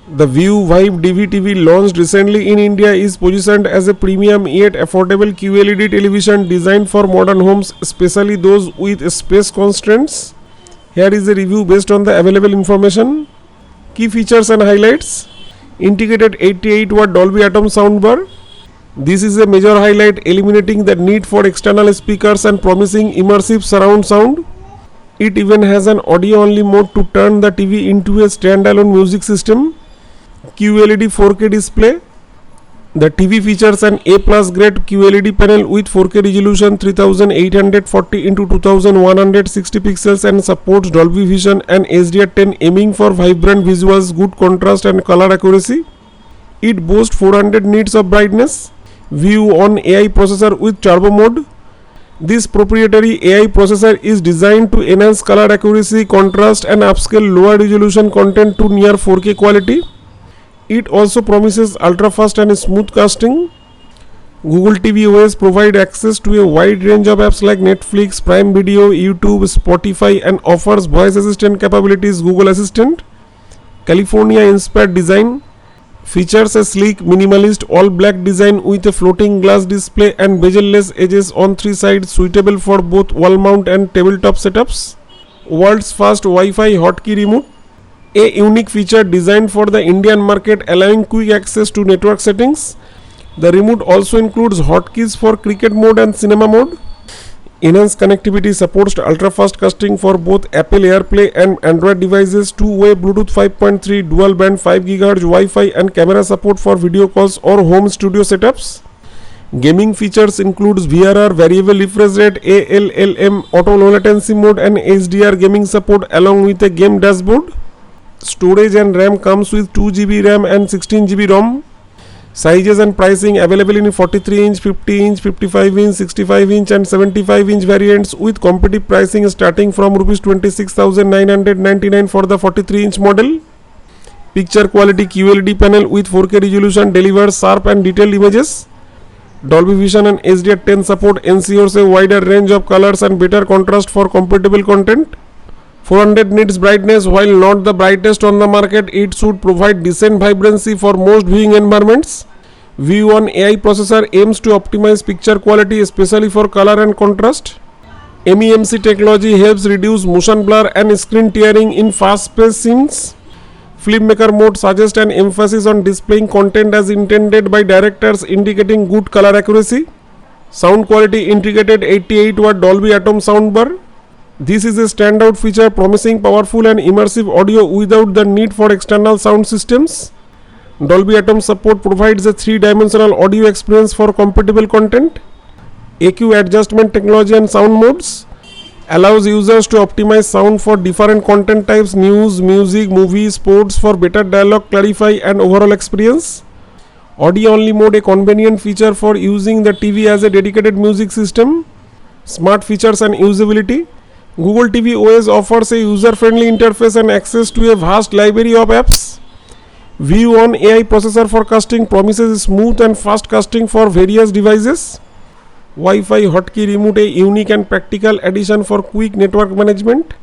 The View Vibe DVTV launched recently in India is positioned as a premium yet affordable QLED television designed for modern homes, especially those with space constraints. Here is a review based on the available information. Key features and highlights. Integrated 88 watt Dolby Atmos soundbar. This is a major highlight, eliminating the need for external speakers and promising immersive surround sound. It even has an audio only mode to turn the TV into a standalone music system. QLED 4K display. The TV features an A+ grade QLED panel with 4K resolution 3840 x 2160 pixels and supports Dolby Vision and HDR10, aiming for vibrant visuals, good contrast and color accuracy. It boasts 400 nits of brightness. View on AI processor with turbo mode. This proprietary AI processor is designed to enhance color accuracy, contrast and upscale lower resolution content to near 4K quality. It also promises ultra-fast and smooth casting. Google TV OS provides access to a wide range of apps like Netflix, Prime Video, YouTube, Spotify and offers voice assistant capabilities. Google Assistant. California-inspired design. Features a sleek, minimalist, all-black design with a floating glass display and bezel-less edges on three sides, suitable for both wall mount and tabletop setups. World's first Wi-Fi hotkey remote. A unique feature designed for the Indian market, allowing quick access to network settings. The remote also includes hotkeys for cricket mode and cinema mode. Enhanced connectivity supports ultra-fast casting for both Apple AirPlay and Android devices, two-way Bluetooth 5.3, dual-band 5 GHz Wi-Fi and camera support for video calls or home studio setups. Gaming features includes VRR, variable refresh rate, ALLM, auto low latency mode and HDR gaming support along with a game dashboard. Storage and RAM comes with 2GB RAM and 16GB ROM. Sizes and pricing available in 43-inch, 50-inch, 55-inch, 65-inch and 75-inch variants, with competitive pricing starting from Rs 26,999 for the 43-inch model. Picture quality QLED panel with 4K resolution delivers sharp and detailed images. Dolby Vision and HDR10 support ensures a wider range of colors and better contrast for compatible content. 400 nits brightness. While not the brightest on the market, it should provide decent vibrancy for most viewing environments. View on AI processor aims to optimize picture quality, especially for color and contrast. MEMC technology helps reduce motion blur and screen tearing in fast-paced scenes. Filmmaker mode suggests an emphasis on displaying content as intended by directors, indicating good color accuracy. Sound quality. Integrated 88 watt Dolby Atmos soundbar. This is a standout feature, promising powerful and immersive audio without the need for external sound systems. Dolby Atmos support provides a 3-dimensional audio experience for compatible content. EQ adjustment technology and sound modes allows users to optimize sound for different content types, news, music, movies, sports, for better dialogue, clarify and overall experience. Audio only mode, a convenient feature for using the TV as a dedicated music system. Smart features and usability. Google TV OS offers a user-friendly interface and access to a vast library of apps. View on AI processor for casting promises smooth and fast casting for various devices. Wi-Fi hotkey remote, a unique and practical addition for quick network management.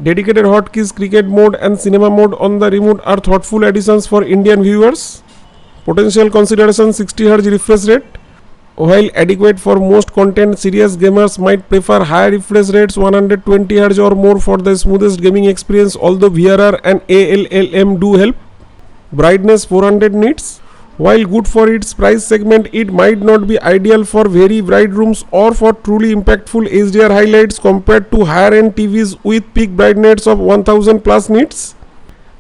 Dedicated hotkeys, cricket mode and cinema mode on the remote are thoughtful additions for Indian viewers. Potential consideration: 60 Hz refresh rate. While adequate for most content, serious gamers might prefer higher refresh rates, 120 Hz or more for the smoothest gaming experience, although VRR and ALLM do help. Brightness 400 nits. While good for its price segment, it might not be ideal for very bright rooms or for truly impactful HDR highlights compared to higher-end TVs with peak brightness of 1000 plus nits.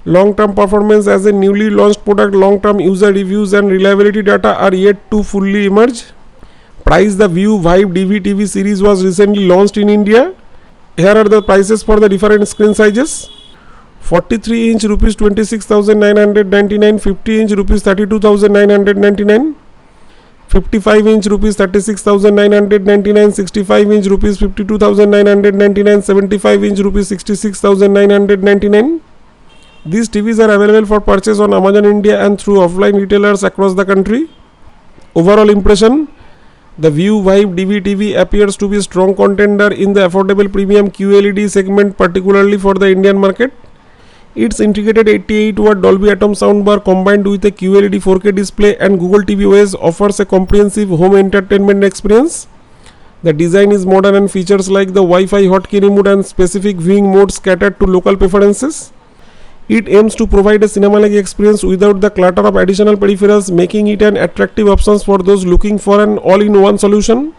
Long-term performance. As a newly launched product, long-term user reviews and reliability data are yet to fully emerge. Price. The View Vibe DVTV series was recently launched in India. Here are the prices for the different screen sizes. 43-inch Rs 26,999, 50-inch Rs 32,999, 55-inch Rs 36,999, 65-inch Rs 52,999, 75-inch Rs 66,999. These TVs are available for purchase on Amazon India and through offline retailers across the country. Overall impression: the View Vibe DVTV appears to be a strong contender in the affordable premium QLED segment, particularly for the Indian market. Its integrated 88-watt Dolby Atom soundbar combined with a QLED 4K display and Google TV OS offers a comprehensive home entertainment experience. The design is modern and features like the Wi-Fi hotkey remote and specific viewing modes catered to local preferences. It aims to provide a cinema-like experience without the clutter of additional peripherals, making it an attractive option for those looking for an all-in-one solution.